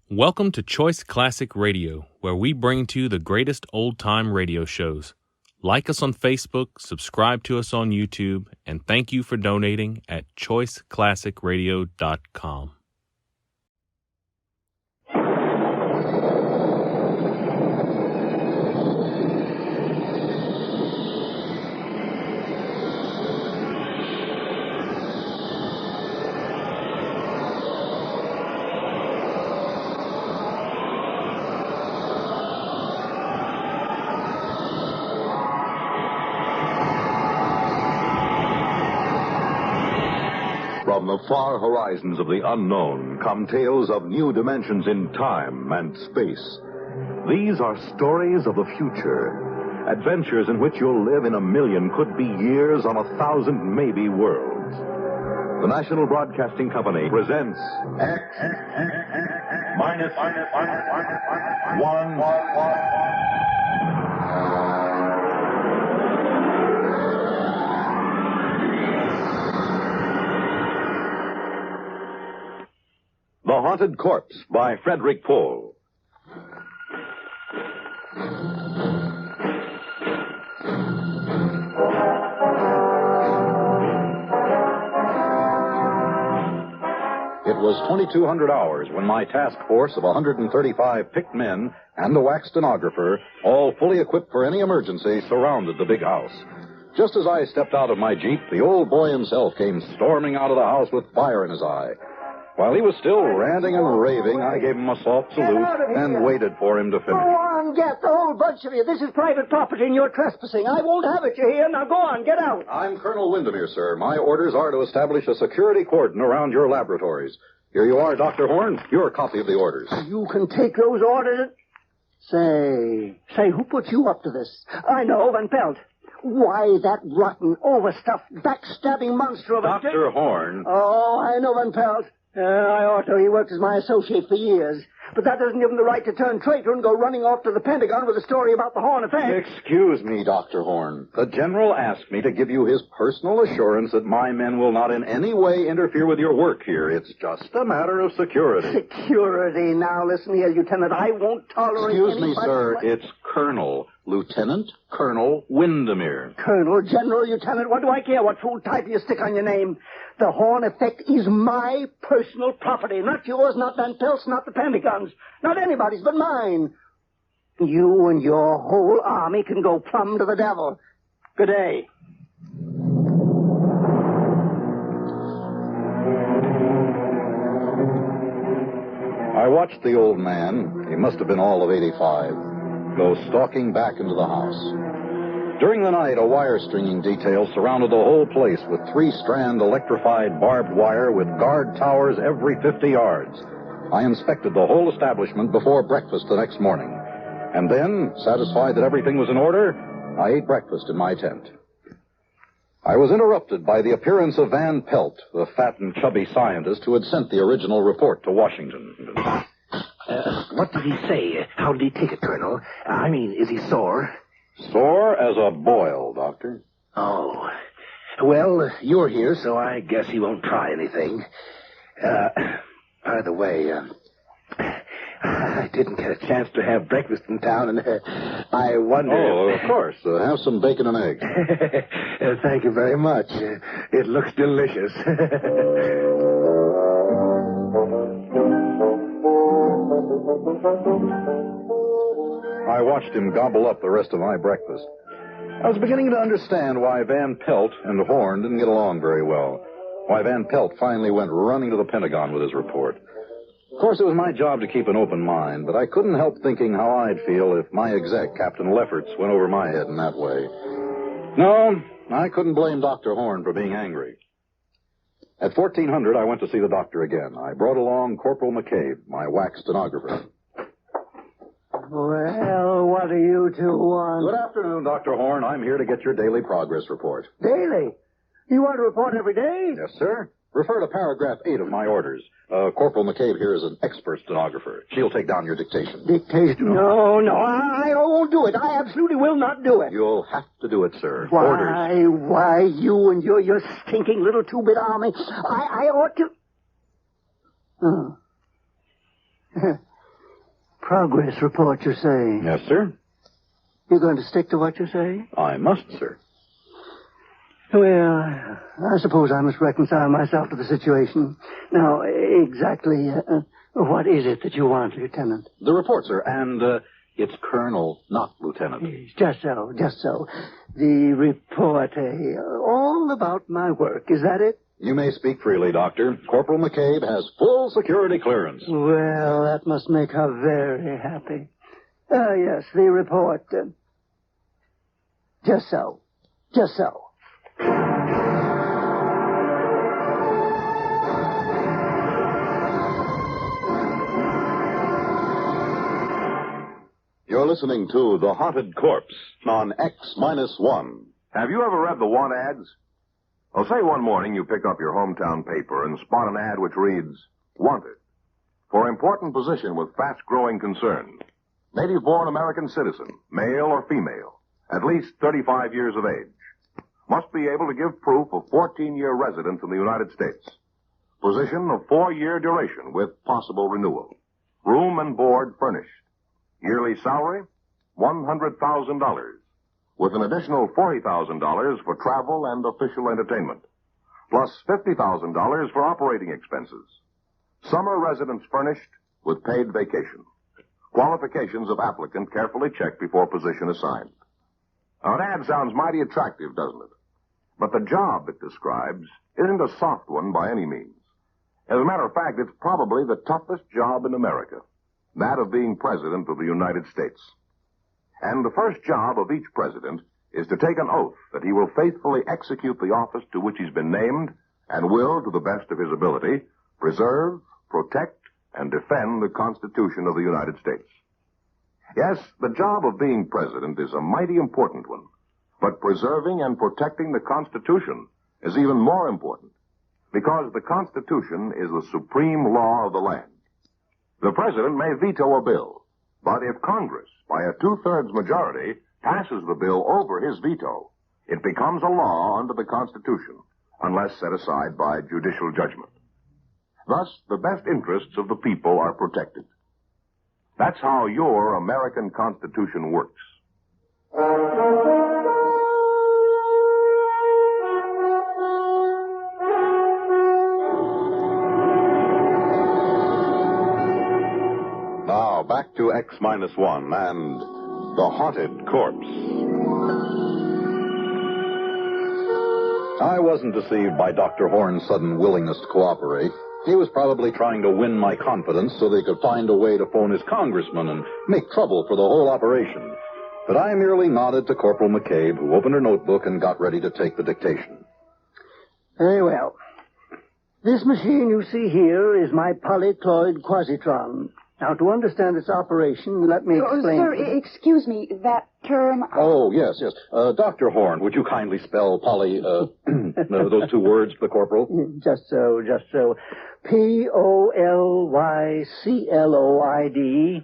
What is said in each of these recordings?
Welcome to Choice Classic Radio, where we bring to you the greatest old-time radio shows. Like us on Facebook, subscribe to us on YouTube, and thank you for donating at choiceclassicradio.com. From the far horizons of the unknown come tales of new dimensions in time and space. These are stories of the future, adventures in which you'll live in a million, could be years, on 1,000 maybe worlds. The National Broadcasting Company presents X minus one. The Haunted Corpse by Frederick Pohl. It was 2200 hours when my task force of 135 picked men and the wax stenographer, all fully equipped for any emergency, surrounded the big house. Just as I stepped out of my Jeep, the old boy himself came storming out of the house with fire in his eye. While he was still ranting and raving, I gave him a soft salute and waited for him to finish. Go on, get the whole bunch of you. This is private property and you're trespassing. I won't have it, you hear? Now go on, get out. I'm Colonel Windermere, sir. My orders are to establish a security cordon around your laboratories. Here you are, Dr. Horn. Your copy of the orders. You can take those orders. Say, who put you up to this? I know, Van Pelt. Why, that rotten, overstuffed, backstabbing monster of a... Dr. Horn. Oh, I know, Van Pelt. I ought to. He worked as my associate for years. But that doesn't give him the right to turn traitor and go running off to the Pentagon with a story about the Horn effect. Excuse me, Dr. Horn. The General asked me to give you his personal assurance that my men will not in any way interfere with your work here. It's just a matter of security. Security? Now, listen here, Lieutenant. I won't tolerate Excuse me, anybody... sir. It's Colonel. Lieutenant Colonel Windermere. Colonel, General, Lieutenant, what do I care what fool type you stick on your name? The Horn effect is my personal property. Not yours, not Van Pelt's, not the Pentagon's. Not anybody's but mine. You and your whole army can go plumb to the devil. Good day. I watched the old man, he must have been all of 85, go stalking back into the house. During the night, a wire-stringing detail surrounded the whole place with 3-strand electrified barbed wire with guard towers every 50 yards. I inspected the whole establishment before breakfast the next morning. And then, satisfied that everything was in order, I ate breakfast in my tent. I was interrupted by the appearance of Van Pelt, the fat and chubby scientist who had sent the original report to Washington. What did he say? How did he take it, Colonel? I mean, is he sore? Sore as a boil, Doctor. Oh. Well, you're here, so I guess he won't try anything. By the way, I didn't get a chance to have breakfast in town, and I wonder... Oh, of course. Have some bacon and eggs. Thank you very much. It looks delicious. I watched him gobble up the rest of my breakfast. I was beginning to understand why Van Pelt and Horn didn't get along very well. Why Van Pelt finally went running to the Pentagon with his report. Of course, it was my job to keep an open mind, but I couldn't help thinking how I'd feel if my exec, Captain Lefferts, went over my head in that way. No, I couldn't blame Dr. Horn for being angry. At 1400, I went to see the doctor again. I brought along Corporal McCabe, my wax stenographer. Well, what do you two want? Good afternoon, Dr. Horn. I'm here to get your daily progress report. Daily? You want to report every day? Yes, sir. Refer to paragraph 8 of my orders. Corporal McCabe here is an expert stenographer. She'll take down your dictation. Dictation? No, I won't do it. I absolutely will not do it. You'll have to do it, sir. Why, Orders. why, you and your stinking little two-bit army. I ought to... Oh. Progress report, you say? Yes, sir. You're going to stick to what you say? I must, sir. Well, I suppose I must reconcile myself to the situation. Now, exactly what is it that you want, Lieutenant? The report, sir, and it's Colonel, not Lieutenant. Just so, just so. The report, all about my work, is that it? You may speak freely, Doctor. Corporal McCabe has full security clearance. Well, that must make her very happy. Yes, the report. Just so. Just so. You're listening to The Haunted Corpse on X-1. Have you ever read the want ads? Well, say one morning you pick up your hometown paper and spot an ad which reads, Wanted, for important position with fast-growing concern. Native-born American citizen, male or female, at least 35 years of age. Must be able to give proof of 14-year residence in the United States. Position of 4-year duration with possible renewal. Room and board furnished. Yearly salary, $100,000, with an additional $40,000 for travel and official entertainment, plus $50,000 for operating expenses. Summer residence furnished with paid vacation. Qualifications of applicant carefully checked before position assigned. Now, an ad sounds mighty attractive, doesn't it? But the job it describes isn't a soft one by any means. As a matter of fact, it's probably the toughest job in America, that of being President of the United States. And the first job of each president is to take an oath that he will faithfully execute the office to which he's been named and will, to the best of his ability, preserve, protect, and defend the Constitution of the United States. Yes, the job of being president is a mighty important one, but preserving and protecting the Constitution is even more important, because the Constitution is the supreme law of the land. The president may veto a bill, but if Congress, by a 2/3 majority, passes the bill over his veto, it becomes a law under the Constitution, unless set aside by judicial judgment. Thus, the best interests of the people are protected. That's how your American Constitution works. Now, back to X-1 and The Haunted Corpse. I wasn't deceived by Dr. Horn's sudden willingness to cooperate. He was probably trying to win my confidence so they could find a way to phone his congressman and make trouble for the whole operation. But I merely nodded to Corporal McCabe, who opened her notebook and got ready to take the dictation. Very well. This machine you see here is my polycloid quasitron. Now, to understand its operation, let me explain. Sir, excuse me, that term... Oh, yes. Dr. Horn, would you kindly spell those two words for the corporal? Just so. Polyquasitron.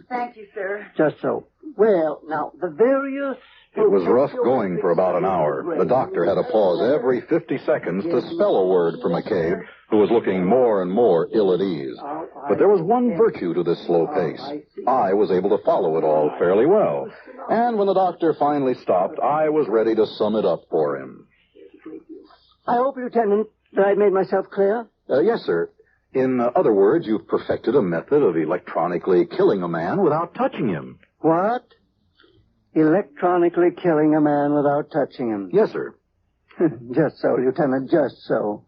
Thank you, sir. Just so. Well, now, the various... It was rough going for about an hour. The doctor had to pause every 50 seconds to spell a word for McCabe, who was looking more and more ill at ease. But there was one virtue to this slow pace. I was able to follow it all fairly well. And when the doctor finally stopped, I was ready to sum it up for him. I hope, Lieutenant, that I made myself clear? Yes, sir. In other words, you've perfected a method of electronically killing a man without touching him. What? Electronically killing a man without touching him? Yes, sir. Just so, Lieutenant, just so.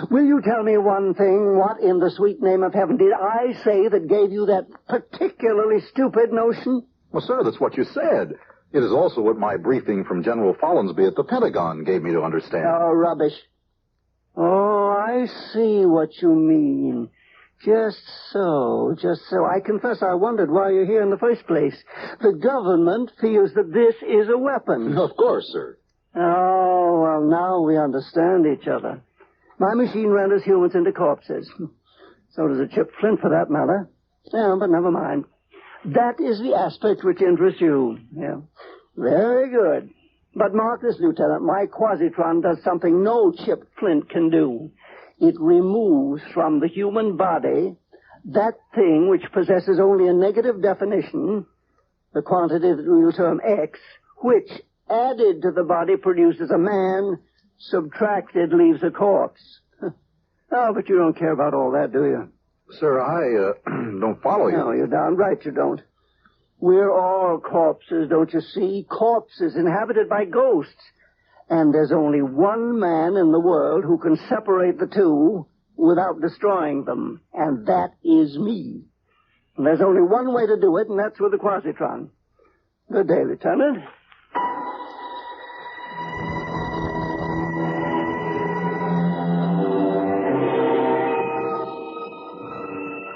Will you tell me one thing? What in the sweet name of heaven did I say that gave you that particularly stupid notion? Well, sir, that's what you said. It is also what my briefing from General Follansby at the Pentagon gave me to understand. Oh, rubbish. Oh, I see what you mean. Just so. I confess I wondered why you're here in the first place. The government feels that this is a weapon. Of course, sir. Oh, well, now we understand each other. My machine renders humans into corpses. So does a chipped flint, for that matter. Yeah, but never mind. That is the aspect which interests you. Yeah. Very good. But mark this, Lieutenant. My quasitron does something no chipped flint can do. It removes from the human body that thing which possesses only a negative definition, the quantity that we'll term X, which, added to the body, produces a man, subtracted leaves a corpse. Oh, but you don't care about all that, do you? Sir, I don't follow you. No, you're darn right you don't. We're all corpses, don't you see? Corpses inhabited by ghosts. And there's only one man in the world who can separate the two without destroying them, and that is me. And there's only one way to do it, and that's with the Quasitron. Good day, Lieutenant.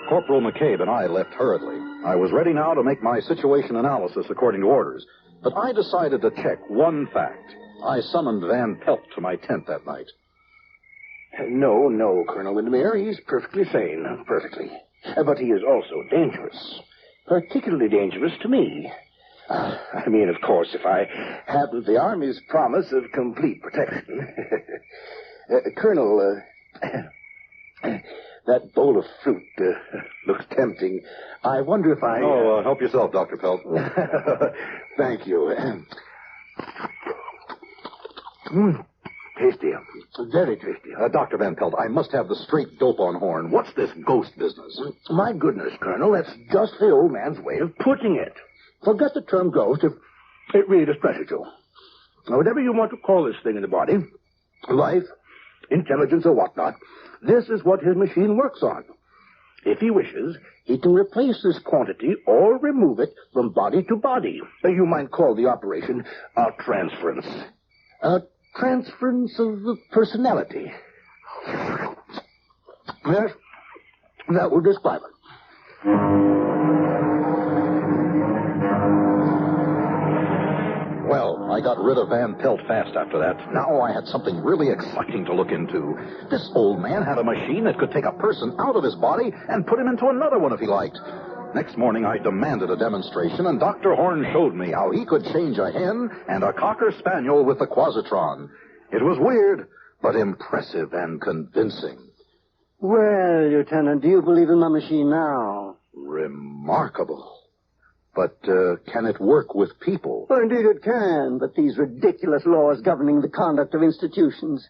Corporal McCabe and I left hurriedly. I was ready now to make my situation analysis according to orders, but I decided to check one fact. I summoned Van Pelt to my tent that night. No, Colonel Windermere. He's perfectly sane. Perfectly. But he is also dangerous. Particularly dangerous to me. I mean, of course, if I have the Army's promise of complete protection. Colonel, that bowl of fruit looks tempting. I wonder if I... Oh, help yourself, Dr. Pelt. Thank you. Tasty. Very tasty. Dr. Van Pelt, I must have the straight dope on Horn. What's this ghost business? My goodness, Colonel, that's just the old man's way of putting it. Forget the term ghost if it really distresses you. Now, whatever you want to call this thing in the body, life, intelligence, or whatnot, this is what his machine works on. If he wishes, he can replace this quantity or remove it from body to body. You might call the operation a transference. A transference of personality. Yes, that would describe it. Well, I got rid of Van Pelt fast after that. Now I had something really exciting to look into. This old man had a machine that could take a person out of his body and put him into another one if he liked. Next morning, I demanded a demonstration, and Dr. Horn showed me how he could change a hen and a cocker spaniel with the Quasitron. It was weird, but impressive and convincing. Well, Lieutenant, do you believe in my machine now? Remarkable. But can it work with people? Well, indeed it can, but these ridiculous laws governing the conduct of institutions.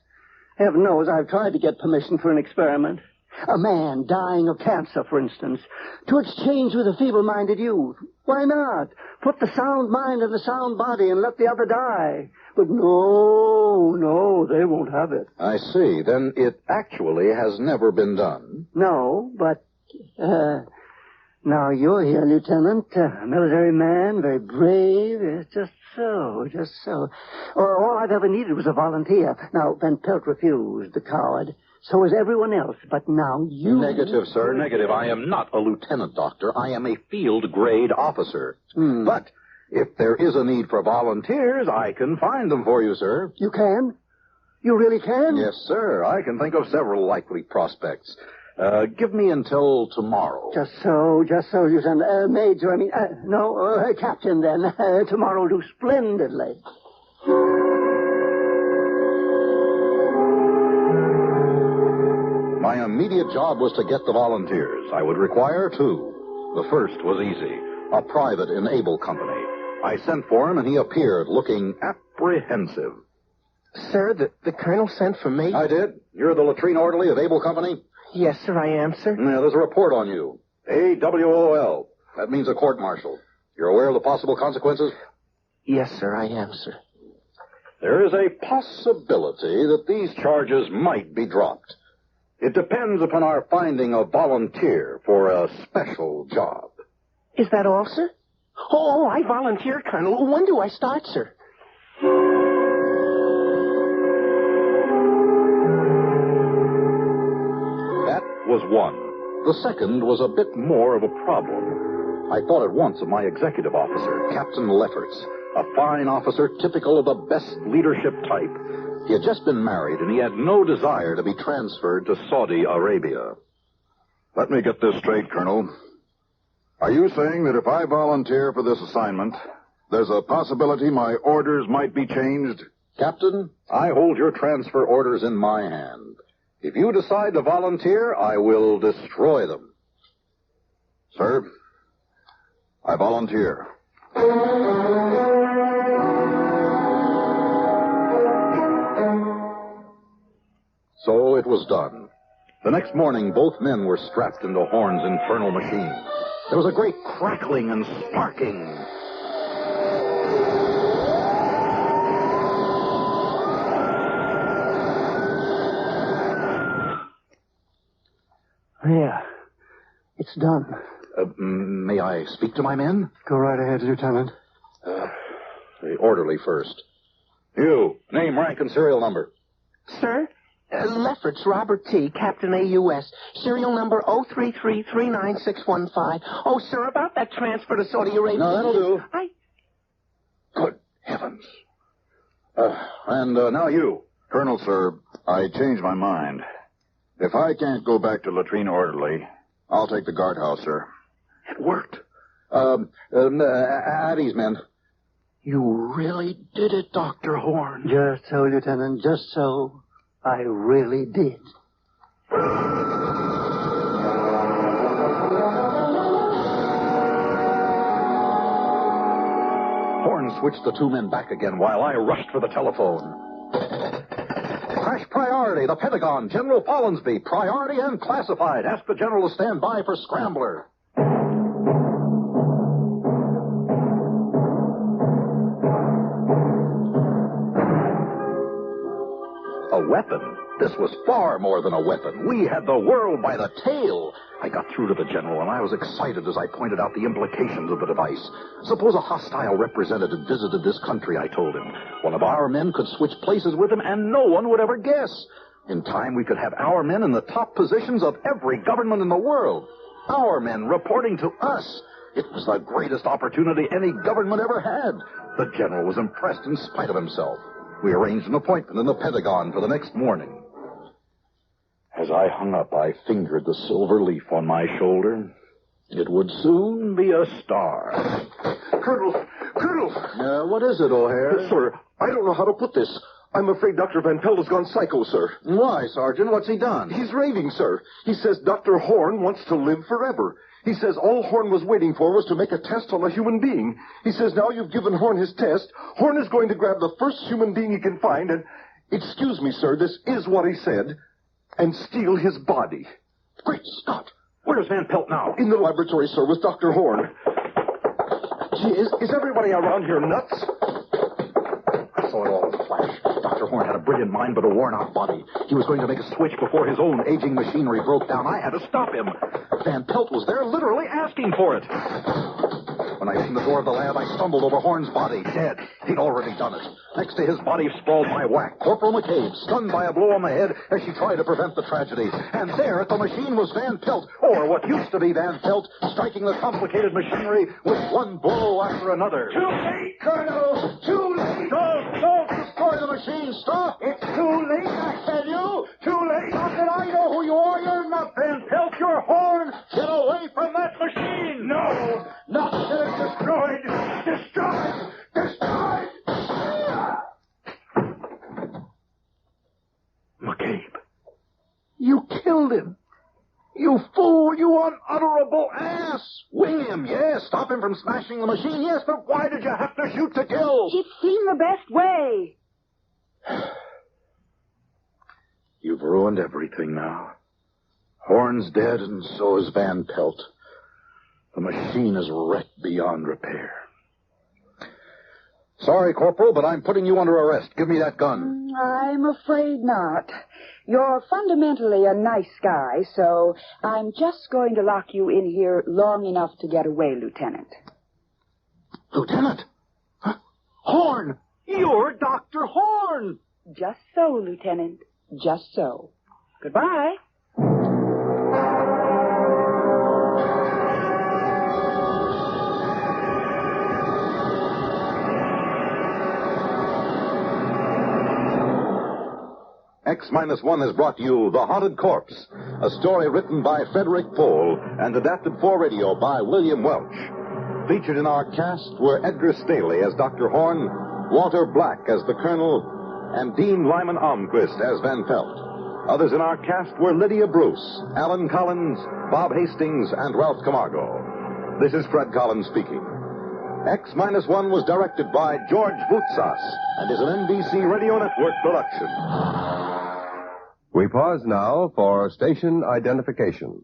Heaven knows I've tried to get permission for an experiment. A man dying of cancer, for instance, to exchange with a feeble-minded youth. Why not? Put the sound mind in the sound body and let the other die. But no, they won't have it. I see. Then it actually has never been done. No, but, now you're here, Lieutenant. A military man, very brave. It's just so. All I've ever needed was a volunteer. Now, Van Pelt refused, the coward. So is everyone else, but now you... Negative, sir, negative. I am not a lieutenant, doctor. I am a field-grade officer. But if there is a need for volunteers, I can find them for you, sir. You can? You really can? Yes, sir. I can think of several likely prospects. Give me until tomorrow. Just so, Lieutenant. Major, Captain, then. Tomorrow will do splendidly. My immediate job was to get the volunteers. I would require two. The first was easy. A private in Able Company. I sent for him, and he appeared looking apprehensive. Sir, the colonel sent for me? I did. You're the latrine orderly of Able Company? Yes, sir, I am, sir. Yeah, there's a report on you. AWOL. That means a court-martial. You're aware of the possible consequences? Yes, sir, I am, sir. There is a possibility that these charges might be dropped. It depends upon our finding a volunteer for a special job. Is that all, sir? Oh, I volunteer, Colonel. When do I start, sir? That was one. The second was a bit more of a problem. I thought at once of my executive officer, Captain Lefferts, a fine officer typical of the best leadership type. He had just been married, and he had no desire to be transferred to Saudi Arabia. Let me get this straight, Colonel. Are you saying that if I volunteer for this assignment, there's a possibility my orders might be changed? Captain, I hold your transfer orders in my hand. If you decide to volunteer, I will destroy them. Sir, I volunteer. So it was done. The next morning, both men were strapped into Horn's infernal machine. There was a great crackling and sparking. There. It's done. May I speak to my men? Go right ahead, Lieutenant. The orderly first. You, name, rank, and serial number. Sir? Lefferts, Robert T., Captain AUS, serial number 0333965. Oh, sir, about that transfer to Saudi Arabia. No, that'll do. Good heavens. And now you. Colonel, sir, I changed my mind. If I can't go back to latrine orderly, I'll take the guardhouse, sir. It worked. At ease, men. You really did it, Dr. Horn. Just so, Lieutenant, just so. I really did. Horn switched the two men back again while I rushed for the telephone. Crash priority, the Pentagon, General Follansby, priority and classified. Ask the general to stand by for scrambler. A weapon? This was far more than a weapon. We had the world by the tail. I got through to the general, and I was excited as I pointed out the implications of the device. Suppose a hostile representative visited this country, I told him. One of our men could switch places with him, and no one would ever guess. In time, we could have our men in the top positions of every government in the world. Our men reporting to us. It was the greatest opportunity any government ever had. The general was impressed in spite of himself. We arranged an appointment in the Pentagon for the next morning. As I hung up, I fingered the silver leaf on my shoulder. It would soon be a star. Colonel! What is it, O'Hare? Sir, I don't know how to put this. I'm afraid Dr. Van Pelt has gone psycho, sir. Why, Sergeant? What's he done? He's raving, sir. He says Dr. Horn wants to live forever. He says all Horn was waiting for was to make a test on a human being. He says now you've given Horn his test, Horn is going to grab the first human being he can find and, excuse me, sir, this is what he said, and steal his body. Great Scott! Where's Van Pelt now? In the laboratory, sir, with Dr. Horn. Gee, is everybody around here nuts? I saw it all in a flash. Dr. Horn had a brilliant mind, but a worn-out body. He was going to make a switch before his own aging machinery broke down. I had to stop him. Van Pelt was there literally asking for it. When I opened the door of the lab, I stumbled over Horn's body, dead. He'd already done it. Next to his body sprawled my whack, Corporal McCabe, stunned by a blow on the head as she tried to prevent the tragedy. And there at the machine was Van Pelt, or what used to be Van Pelt, striking the complicated machinery with one blow after another. Too late, Colonel! Too late! Don't destroy the machine! Stop! It's too late, I tell you! Too late! Not that I know who you are. You're not Van Pelt. You're Horn. Get away from that machine! No! Not till it's destroyed! Destroyed! Destroyed! McCabe, you killed him. You fool, you unutterable ass! Wing him, yes. Stop him from smashing the machine, yes, but why did you have to shoot to kill? It seemed the best way. You've ruined everything now. Horn's dead, and so is Van Pelt. The machine is wrecked beyond repair. Sorry, Corporal, but I'm putting you under arrest. Give me that gun. I'm afraid not. You're fundamentally a nice guy, so I'm just going to lock you in here long enough to get away, Lieutenant. Lieutenant? Huh? Horn! You're Dr. Horn! Just so, Lieutenant. Just so. Goodbye. X-1 has brought you The Haunted Corpse, a story written by Frederick Pohl and adapted for radio by William Welch. Featured in our cast were Edgar Staley as Dr. Horn, Walter Black as the Colonel, and Dean Lyman Almquist as Van Pelt. Others in our cast were Lydia Bruce, Alan Collins, Bob Hastings, and Ralph Camargo. This is Fred Collins speaking. X-1 was directed by George Voutsas and is an NBC Radio Network production. We pause now for station identification.